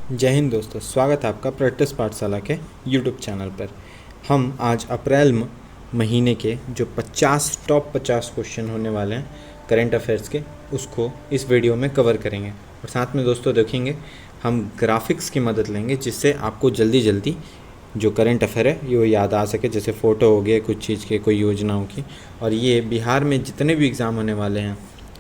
जय हिंद दोस्तों, स्वागत है आपका प्रैक्टिस पाठशाला के यूट्यूब चैनल पर। हम आज अप्रैल महीने के जो 50 टॉप 50 क्वेश्चन होने वाले हैं करंट अफेयर्स के, उसको इस वीडियो में कवर करेंगे। और साथ में दोस्तों देखेंगे हम ग्राफिक्स की मदद लेंगे, जिससे आपको जल्दी जल्दी जो करंट अफेयर है ये याद आ सके। जैसे फ़ोटो हो गए कुछ चीज़ के, कोई योजनाओं की। और ये बिहार में जितने भी एग्ज़ाम होने वाले हैं,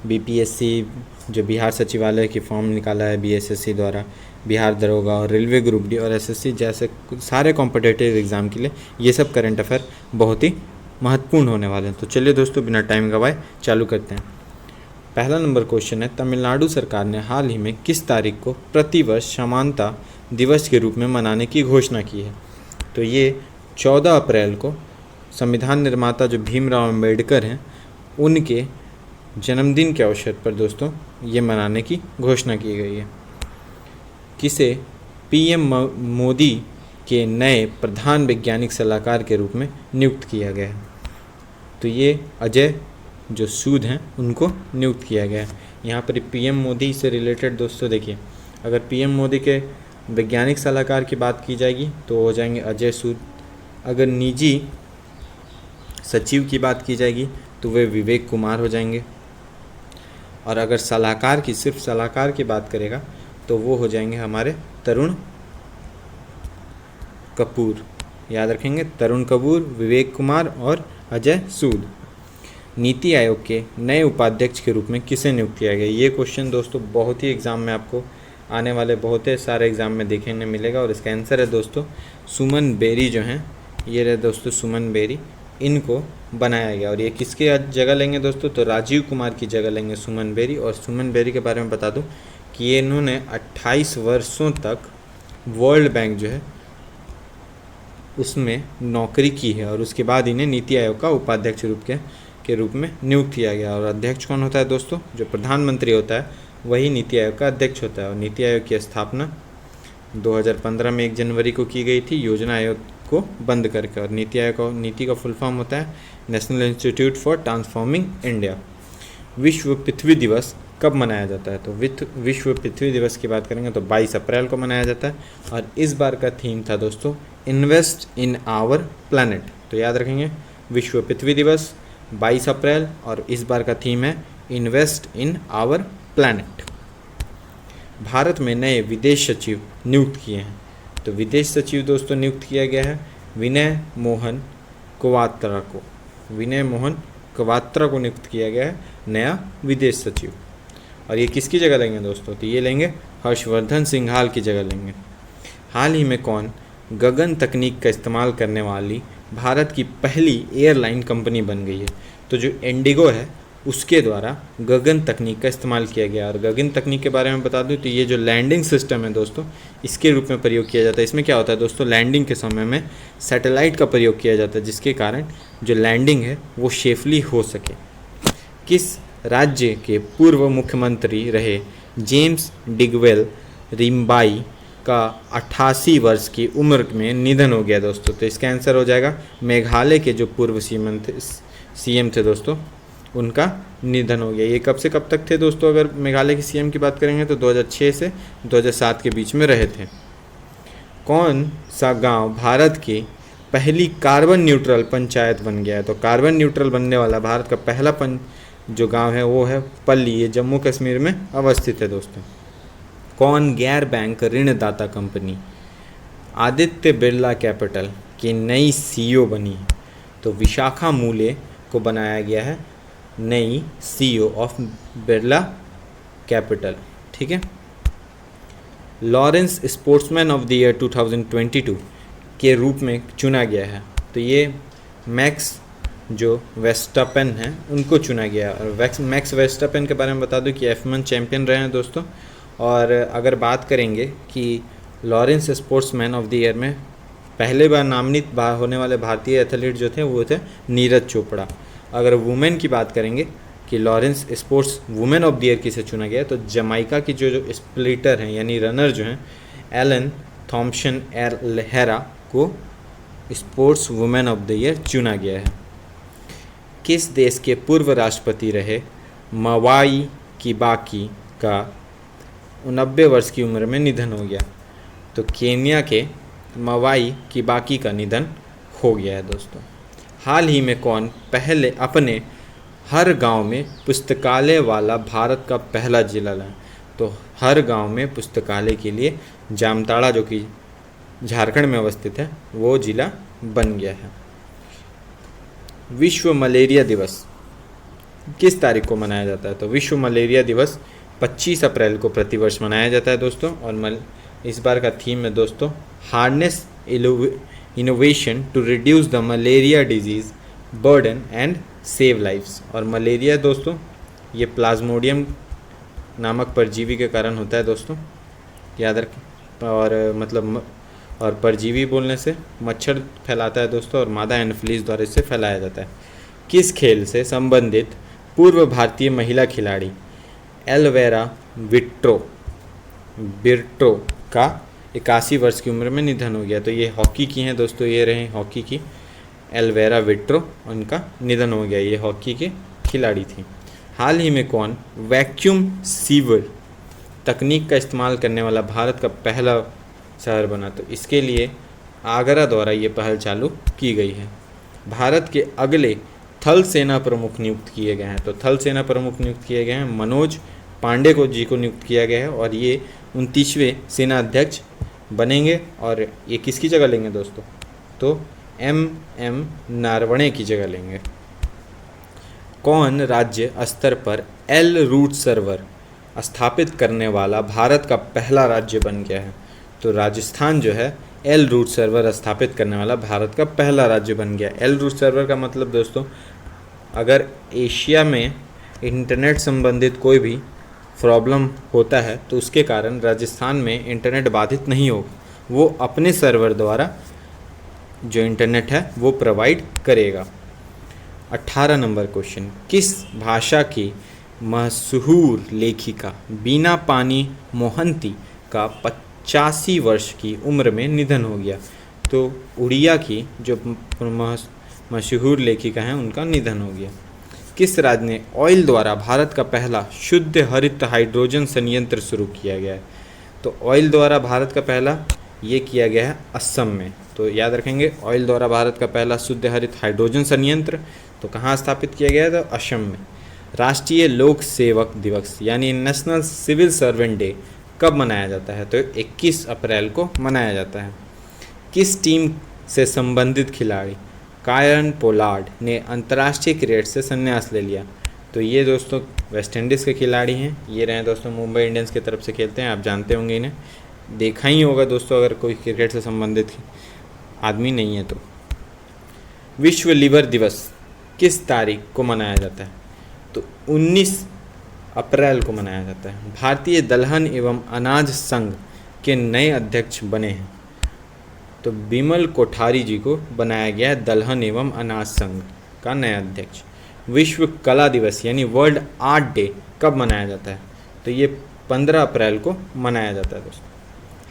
बीपीएससी जो बिहार सचिवालय की फॉर्म निकाला है बीएसएससी द्वारा, बिहार दरोगा और रेलवे ग्रुप डी और एसएससी जैसे सारे कॉम्पिटिटिव एग्ज़ाम के लिए ये सब करंट अफेयर बहुत ही महत्वपूर्ण होने वाले हैं। तो चलिए दोस्तों, बिना टाइम गवाए चालू करते हैं। पहला नंबर क्वेश्चन है, तमिलनाडु सरकार ने हाल ही में किस तारीख को प्रतिवर्ष समानता दिवस के रूप में मनाने की घोषणा की है? तो ये 14 अप्रैल को संविधान निर्माता जो भीमराव अम्बेडकर हैं, उनके जन्मदिन के अवसर पर दोस्तों ये मनाने की घोषणा की गई है। किसे पीएम मोदी के नए प्रधान वैज्ञानिक सलाहकार के रूप में नियुक्त किया गया है? तो ये अजय जो सूद हैं उनको नियुक्त किया गया है। यहाँ पर पीएम मोदी से रिलेटेड दोस्तों देखिए, अगर पीएम मोदी के वैज्ञानिक सलाहकार की बात की जाएगी तो हो जाएंगे अजय सूद। अगर निजी सचिव की बात की जाएगी तो वे विवेक कुमार हो जाएंगे। और अगर सलाहकार की, सिर्फ सलाहकार की बात करेगा तो वो हो जाएंगे हमारे तरुण कपूर। याद रखेंगे, तरुण कपूर, विवेक कुमार और अजय सूद। नीति आयोग के नए उपाध्यक्ष के रूप में किसे नियुक्त किया गया? ये क्वेश्चन दोस्तों बहुत ही एग्ज़ाम में आपको आने वाले बहुत सारे एग्ज़ाम में देखने मिलेगा। और इसका आंसर है दोस्तों सुमन बेरी जो हैं, ये रहे दोस्तों सुमन बेरी, इनको बनाया गया। और ये किसके जगह लेंगे दोस्तों? तो राजीव कुमार की जगह लेंगे सुमन बेरी। और सुमन बेरी के बारे में बता दूं कि ये इन्होंने 28 वर्षों तक वर्ल्ड बैंक जो है उसमें नौकरी की है। और उसके बाद इन्हें नीति आयोग का उपाध्यक्ष के रूप में नियुक्त किया गया। और अध्यक्ष कौन होता है दोस्तों? जो प्रधानमंत्री होता है वही नीति आयोग का अध्यक्ष होता है। और नीति आयोग की स्थापना 2015 में 1 जनवरी को की गई थी, योजना आयोग को बंद करके। और नीति आयोग का नीति का फुल फॉर्म होता है national institute for transforming India. विश्व पृथ्वी दिवस कब मनाया जाता है? तो विश्व पृथ्वी दिवस की बात करेंगे तो 22 अप्रैल को मनाया जाता है। और इस बार का थीम था दोस्तों इन्वेस्ट इन आवर प्लैनेट। तो याद रखेंगे, विश्व पृथ्वी दिवस 22 अप्रैल और इस बार का थीम है invest in our planet. Bharat में नए विदेश सचिव नियुक्त किए हैं। तो विदेश सचिव दोस्तों नियुक्त किया गया है विनय मोहन क्वात्रा को। विनय मोहन क्वात्रा को नियुक्त किया गया है नया विदेश सचिव। और ये किसकी जगह लेंगे दोस्तों? तो ये लेंगे हर्षवर्धन सिंघाल की जगह लेंगे। हाल ही में कौन गगन तकनीक का इस्तेमाल करने वाली भारत की पहली एयरलाइन कंपनी बन गई है? तो जो इंडिगो है उसके द्वारा गगन तकनीक का इस्तेमाल किया गया। और गगन तकनीक के बारे में बता दूं तो ये जो लैंडिंग सिस्टम है दोस्तों, इसके रूप में प्रयोग किया जाता है। इसमें क्या होता है दोस्तों, लैंडिंग के समय में सैटेलाइट का प्रयोग किया जाता है, जिसके कारण जो लैंडिंग है वो सेफली हो सके। किस राज्य के पूर्व मुख्यमंत्री रहे जेम्स डिगवेल रिम्बाई का 88 वर्ष की उम्र में निधन हो गया दोस्तों? तो इसका आंसर हो जाएगा मेघालय के जो पूर्व सीएम थे दोस्तों, उनका निधन हो गया। ये कब से कब तक थे दोस्तों? अगर मेघालय के सीएम की बात करेंगे तो 2006 से 2007 के बीच में रहे थे। कौन सा गांव भारत की पहली कार्बन न्यूट्रल पंचायत बन गया है? तो कार्बन न्यूट्रल बनने वाला भारत का पहला जो गांव है वो है पल्ली। ये जम्मू कश्मीर में अवस्थित है दोस्तों। कौन गैर बैंक ऋणदाता कंपनी आदित्य बिरला कैपिटल की नई सीईओ बनी है? तो विशाखा मूले को बनाया गया है नई सीईओ ऑफ बिरला कैपिटल। ठीक है। Lawrence sportsman of the year 2022 के रूप में चुना गया है। तो ये मैक्स जो वेस्टपेन हैं उनको चुना गया। और मैक्स वेस्टपेन के बारे में बता दूं कि F1 चैंपियन रहे हैं दोस्तों। और अगर बात करेंगे कि Lawrence sportsman of the year में पहले बार नामित होने वाले भारतीय एथलीट जो थे वो थे नीरज चोपड़ा। अगर वुमेन की बात करेंगे कि Lawrence sports women of the year किसे चुना गया, तो जमाइका की जो स्प्लिटर हैं यानी रनर जो हैं एलन थॉम्पसन हेरा को sports women of the year चुना गया है। किस देश के पूर्व राष्ट्रपति रहे मवाई किबाकी का 90 वर्ष की उम्र में निधन हो गया? तो केन्या के मवाई किबाकी का निधन हो गया है दोस्तों। हाल ही में कौन पहले अपने हर गांव में पुस्तकालय वाला भारत का पहला जिला लाया? तो हर गांव में पुस्तकालय के लिए जामताड़ा, जो कि झारखंड में अवस्थित है, वो जिला बन गया है। विश्व मलेरिया दिवस किस तारीख को मनाया जाता है? तो विश्व मलेरिया दिवस 25 अप्रैल को प्रतिवर्ष मनाया जाता है दोस्तों। और इस बार का थीम है दोस्तों harness innovation to reduce the malaria disease burden and save lives. और मलेरिया दोस्तों ये प्लाज्मोडियम नामक परजीवी के कारण होता है दोस्तों, याद रखें। और परजीवी बोलने से मच्छर फैलाता है दोस्तों, और मादा एनोफिलीज द्वारा इससे फैलाया जाता है। किस खेल से संबंधित पूर्व भारतीय महिला खिलाड़ी एल्वेरा बिर्टो का 81 वर्ष की उम्र में निधन हो गया? तो ये हॉकी की हैं दोस्तों, ये रहे हॉकी की एल्वेरा विट्रो, उनका निधन हो गया। ये हॉकी के खिलाड़ी थी। हाल ही में कौन वैक्यूम सीवर तकनीक का इस्तेमाल करने वाला भारत का पहला शहर बना? तो इसके लिए आगरा द्वारा ये पहल चालू की गई है। भारत के अगले थल सेना प्रमुख नियुक्त किए गए हैं। तो थल सेना प्रमुख नियुक्त किए गए हैं मनोज पांडे जी को नियुक्त किया गया है, और ये 29वें सेना अध्यक्ष बनेंगे। और ये किसकी जगह लेंगे दोस्तों? तो एम नारवणे की जगह लेंगे। कौन राज्य स्तर पर एल रूट सर्वर स्थापित करने वाला भारत का पहला राज्य बन गया है? तो राजस्थान जो है एल रूट सर्वर स्थापित करने वाला भारत का पहला राज्य बन गया। एल रूट सर्वर का मतलब दोस्तों, अगर एशिया में इंटरनेट संबंधित कोई भी प्रॉब्लम होता है तो उसके कारण राजस्थान में इंटरनेट बाधित नहीं होगा, वो अपने सर्वर द्वारा जो इंटरनेट है वो प्रोवाइड करेगा। 18 नंबर क्वेश्चन, किस भाषा की मशहूर लेखिका बीना पानी मोहंती का 85 वर्ष की उम्र में निधन हो गया? तो उड़िया की जो मशहूर लेखिका हैं उनका निधन हो गया। किस राज्य ने ऑयल द्वारा भारत का पहला शुद्ध हरित हाइड्रोजन संयंत्र शुरू किया गया है? तो ऑयल द्वारा भारत का पहला ये किया गया है असम में। तो याद रखेंगे ऑयल द्वारा भारत का पहला शुद्ध हरित हाइड्रोजन संयंत्र तो कहाँ स्थापित किया गया था? असम में। राष्ट्रीय लोक सेवक दिवस यानी नेशनल सिविल सर्वेंट डे कब मनाया जाता है? तो 21 अप्रैल को मनाया जाता है। किस टीम से संबंधित खिलाड़ी कायरन पोलार्ड ने अंतर्राष्ट्रीय क्रिकेट से संन्यास ले लिया? तो ये दोस्तों वेस्ट इंडीज़ के खिलाड़ी हैं। ये रहे दोस्तों मुंबई इंडियंस की तरफ से खेलते हैं, आप जानते होंगे इन्हें, देखा ही होगा दोस्तों अगर कोई क्रिकेट से संबंधित आदमी नहीं है तो। विश्व लीवर दिवस किस तारीख को मनाया जाता है? तो 19 अप्रैल को मनाया जाता है। भारतीय दलहन एवं अनाज संघ के नए अध्यक्ष बने हैं? तो बिमल कोठारी जी को बनाया गया है दलहन एवं अनाज संघ का नया अध्यक्ष। विश्व कला दिवस यानी वर्ल्ड आर्ट डे कब मनाया जाता है? तो ये 15 अप्रैल को मनाया जाता है दोस्तों।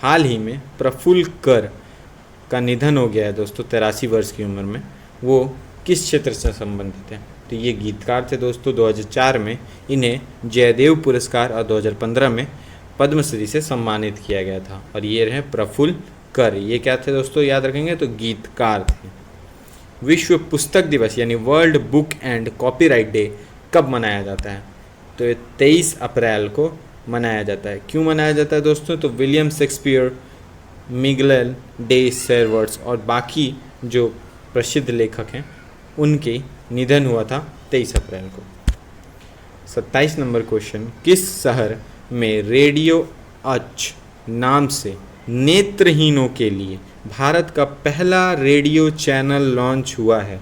हाल ही में प्रफुल्ल कर का निधन हो गया है दोस्तों 83 वर्ष की उम्र में। वो किस क्षेत्र से संबंधित है? तो ये गीतकार थे दोस्तों। 2004 में इन्हें जयदेव पुरस्कार और 2015 में पद्मश्री से सम्मानित किया गया था। और ये रहे प्रफुल्ल कर। ये क्या थे दोस्तों? याद रखेंगे तो गीतकार थे। विश्व पुस्तक दिवस यानी world book and copyright day कब मनाया जाता है? तो ये 23 अप्रैल को मनाया जाता है। क्यों मनाया जाता है दोस्तों? तो William Shakespeare, Miguel day servers और बाकी जो प्रसिद्ध लेखक हैं उनके निधन हुआ था 23 अप्रैल को। 27 नंबर क्वेश्चन, किस शहर में रेडियो अच नाम से नेत्रहीनों के लिए भारत का पहला रेडियो चैनल लॉन्च हुआ है?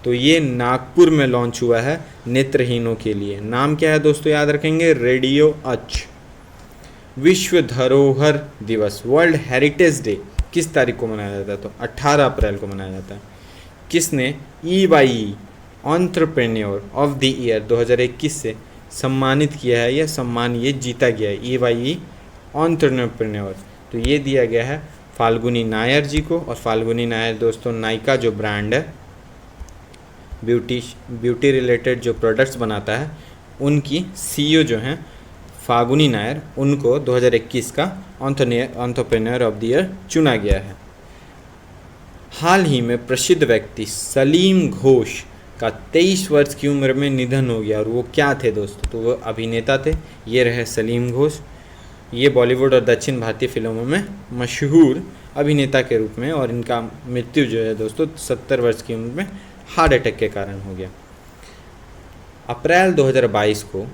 तो ये नागपुर में लॉन्च हुआ है नेत्रहीनों के लिए। नाम क्या है दोस्तों? याद रखेंगे रेडियो अच। विश्व धरोहर दिवस वर्ल्ड हेरिटेज डे किस तारीख को मनाया जाता है? तो 18 अप्रैल को मनाया जाता है। किसने EYE entrepreneur of the year 2021 से सम्मानित किया है? यह सम्मान ये जीता गया है EYE एंटरप्रेन्योर। तो ये दिया गया है फाल्गुनी नायर जी को। और फाल्गुनी नायर दोस्तों नायका जो ब्रांड है ब्यूटी रिलेटेड जो प्रोडक्ट्स बनाता है उनकी CEO जो हैं फागुनी नायर, उनको 2021 का एंटरप्रेन्योर ऑफ द ईयर चुना गया है। हाल ही में प्रसिद्ध व्यक्ति सलीम घोष का 23 वर्ष की उम्र में निधन हो गया, और वो क्या थे दोस्तों? तो वो अभिनेता थे, ये रहे सलीम घोष। ये बॉलीवुड और दक्षिण भारतीय फिल्मों में मशहूर अभिनेता के रूप में, और इनका मृत्यु जो है दोस्तों 70 वर्ष की उम्र में हार्ट अटैक के कारण हो गया। अप्रैल 2022 को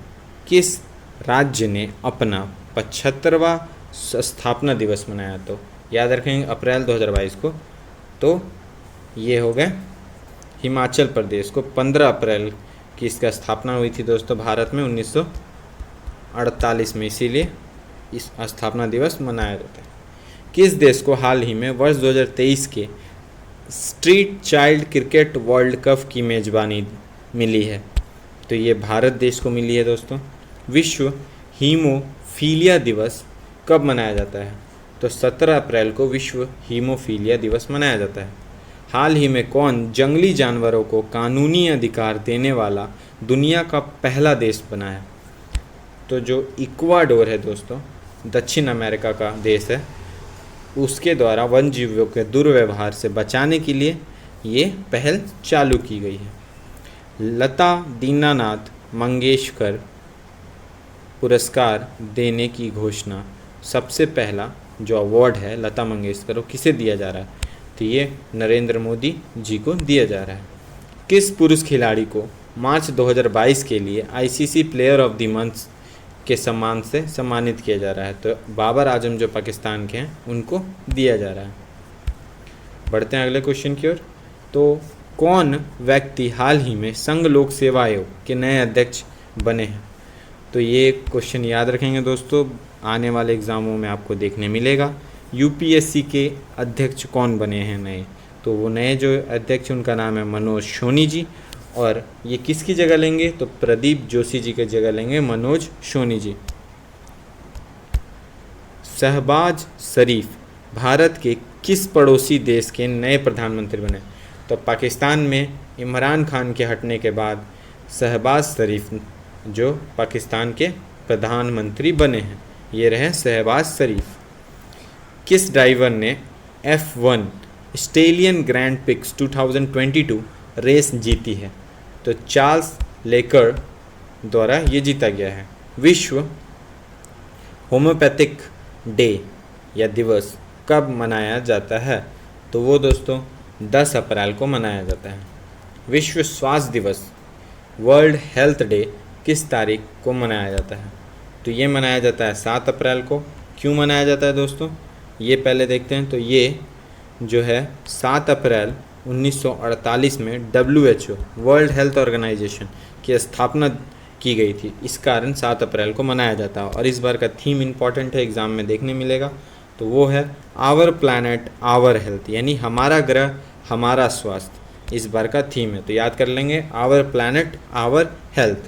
किस राज्य ने अपना 75वां स्थापना दिवस मनाया? तो याद रखेंगे अप्रैल 2022 को, तो ये हो गए हिमाचल प्रदेश को। 15 अप्रैल की इसका स्थापना हुई थी दोस्तों भारत में 1948 में, इसीलिए इस स्थापना दिवस मनाया जाता है। किस देश को हाल ही में वर्ष 2023 के street child cricket world cup की मेज़बानी मिली है? तो ये भारत देश को मिली है दोस्तों। विश्व हीमोफीलिया दिवस कब मनाया जाता है? तो 17 अप्रैल को विश्व हीमोफीलिया दिवस मनाया जाता है। हाल ही में कौन जंगली जानवरों को कानूनी अधिकार देने वाला दुनिया का पहला देश बना है? तो जो इक्वाडोर है दोस्तों, दक्षिण अमेरिका का देश है, उसके द्वारा वन जीवों के दुर्व्यवहार से बचाने के लिए ये पहल चालू की गई है। लता दीनानाथ मंगेशकर पुरस्कार देने की घोषणा, सबसे पहला जो अवार्ड है लता मंगेशकर, वो किसे दिया जा रहा है? तो ये नरेंद्र मोदी जी को दिया जा रहा है। किस पुरुष खिलाड़ी को मार्च 2022 के लिए ICC player of the month के सम्मान से सम्मानित किया जा रहा है? तो बाबर आजम जो पाकिस्तान के हैं उनको दिया जा रहा है। बढ़ते हैं अगले क्वेश्चन की ओर। तो कौन व्यक्ति हाल ही में संघ लोक सेवा आयोग के नए अध्यक्ष बने हैं? तो ये क्वेश्चन याद रखेंगे दोस्तों, आने वाले एग्ज़ामों में आपको देखने मिलेगा। यूपीएससी के अध्यक्ष कौन बने हैं नए? तो वो नए जो अध्यक्ष उनका नाम है मनोज सोनी जी, और ये किसकी जगह लेंगे? तो प्रदीप जोशी जी की जगह लेंगे मनोज सोनी जी। शहबाज शरीफ भारत के किस पड़ोसी देश के नए प्रधानमंत्री बने? तो पाकिस्तान में इमरान खान के हटने के बाद शहबाज शरीफ जो पाकिस्तान के प्रधानमंत्री बने हैं, ये रहे शहबाज शरीफ। किस ड्राइवर ने F1 stallion grand pics 2022 race जीती है? तो चार्ल्स लेकर द्वारा ये जीता गया है। विश्व होम्योपैथिक डे या दिवस कब मनाया जाता है? तो वो दोस्तों 10 अप्रैल को मनाया जाता है। विश्व स्वास्थ्य दिवस वर्ल्ड हेल्थ डे किस तारीख को मनाया जाता है? तो ये मनाया जाता है 7 अप्रैल को। क्यों मनाया जाता है दोस्तों, ये पहले देखते हैं। तो ये जो है 7 अप्रैल 1948 में WHO वर्ल्ड हेल्थ ऑर्गेनाइजेशन की स्थापना की गई थी, इस कारण 7 अप्रैल को मनाया जाता है। और इस बार का थीम इम्पॉर्टेंट है, एग्ज़ाम में देखने मिलेगा। तो वो है आवर प्लैनेट आवर हेल्थ, यानी हमारा ग्रह हमारा स्वास्थ्य, इस बार का थीम है। तो याद कर लेंगे आवर प्लैनेट आवर हेल्थ।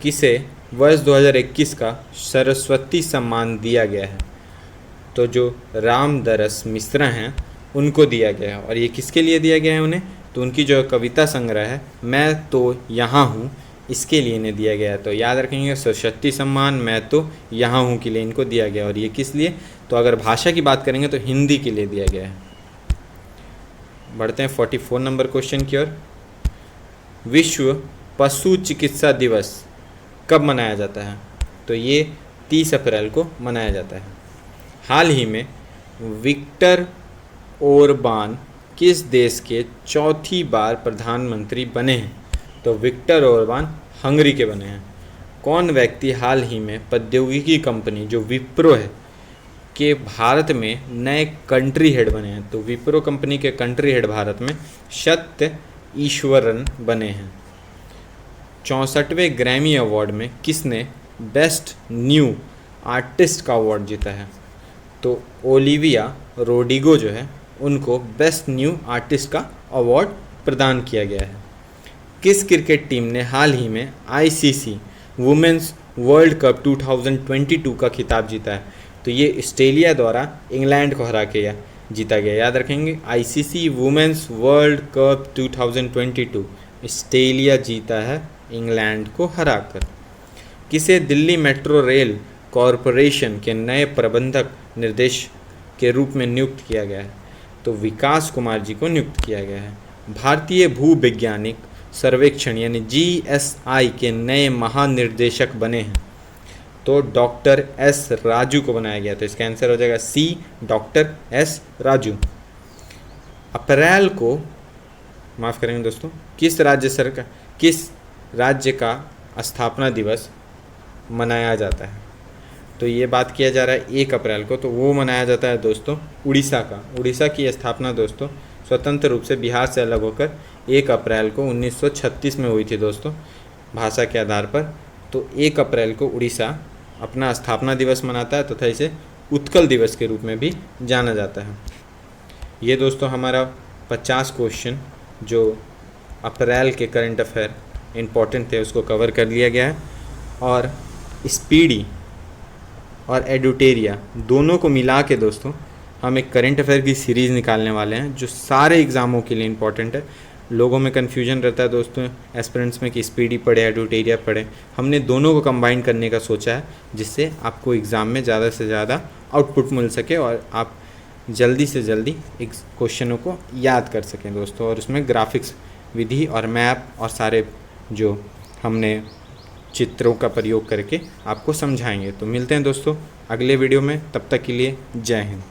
किसे वर्ष 2021 का सरस्वती सम्मान दिया गया है? तो जो रामदरस मिश्रा हैं उनको दिया गया है। और ये किसके लिए दिया गया है उन्हें? तो उनकी जो कविता संग्रह है मैं तो यहाँ हूँ, इसके लिए इन्हें दिया गया है। तो याद रखेंगे सरस्वती सम्मान मैं तो यहाँ हूँ के लिए इनको दिया गया। और ये किस लिए? तो अगर भाषा की बात करेंगे तो हिंदी के लिए दिया गया है। बढ़ते हैं 44 नंबर क्वेश्चन की ओर। विश्व पशु चिकित्सा दिवस कब मनाया जाता है? तो ये 30 अप्रैल को मनाया जाता है। हाल ही में विक्टर ओरबान किस देश के चौथी बार प्रधानमंत्री बने हैं? तो विक्टर ओरबान हंगरी के बने हैं। कौन व्यक्ति हाल ही में प्रौद्योगिकी कंपनी जो विप्रो है के भारत में नए कंट्री हेड बने हैं? तो विप्रो कंपनी के कंट्री हेड भारत में सत्य ईश्वरन बने हैं। 64वें ग्रैमी अवार्ड में किसने बेस्ट न्यू आर्टिस्ट का अवार्ड जीता है? तो ओलिविया रोड्रिगो जो है उनको बेस्ट न्यू आर्टिस्ट का अवार्ड प्रदान किया गया है। किस क्रिकेट टीम ने हाल ही में आईसीसी वुमेन्स वर्ल्ड कप 2022 का खिताब जीता है? तो ये ऑस्ट्रेलिया द्वारा इंग्लैंड को हरा के जीता गया। याद रखेंगे ICC women's world cup 2022 Australia जीता है इंग्लैंड को हराकर। किसे दिल्ली मेट्रो रेल कॉरपोरेशन के नए प्रबंधक निर्देश के रूप में नियुक्त किया गया है? तो विकास कुमार जी को नियुक्त किया गया है। भारतीय भूवैज्ञानिक सर्वेक्षण यानी GSI के नए महानिर्देशक बने हैं? तो डॉक्टर S राजू को बनाया गया। तो इसका आंसर हो जाएगा C, डॉक्टर S राजू। अप्रैल को, माफ़ करेंगे दोस्तों, किस राज्य का स्थापना दिवस मनाया जाता है? तो ये बात किया जा रहा है 1 अप्रैल को, तो वो मनाया जाता है दोस्तों उड़ीसा का। उड़ीसा की स्थापना दोस्तों स्वतंत्र रूप से बिहार से अलग होकर 1 अप्रैल को 1936 में हुई थी दोस्तों, भाषा के आधार पर। तो 1 अप्रैल को उड़ीसा अपना स्थापना दिवस मनाता है तथा इसे उत्कल दिवस के रूप में भी जाना जाता है। ये दोस्तों हमारा 50 क्वेश्चन जो अप्रैल के करंट अफेयर इम्पॉर्टेंट थे उसको कवर कर लिया गया है। और स्पीडी और एडुटेरिया दोनों को मिला के दोस्तों हम एक करंट अफेयर की सीरीज़ निकालने वाले हैं जो सारे एग्ज़ामों के लिए इम्पॉर्टेंट है। लोगों में कन्फ्यूजन रहता है दोस्तों एस्पिरेंट्स में कि स्पीडी पढ़े एडुटेरिया पढ़े। हमने दोनों को कंबाइन करने का सोचा है जिससे आपको एग्ज़ाम में ज़्यादा से ज़्यादा आउटपुट मिल सके और आप जल्दी से जल्दी क्वेश्चनों को याद कर सकें दोस्तों। और उसमें ग्राफिक्स विधि और मैप और सारे जो हमने चित्रों का प्रयोग करके आपको समझाएंगे। तो मिलते हैं दोस्तों अगले वीडियो में, तब तक के लिए जय हिंद।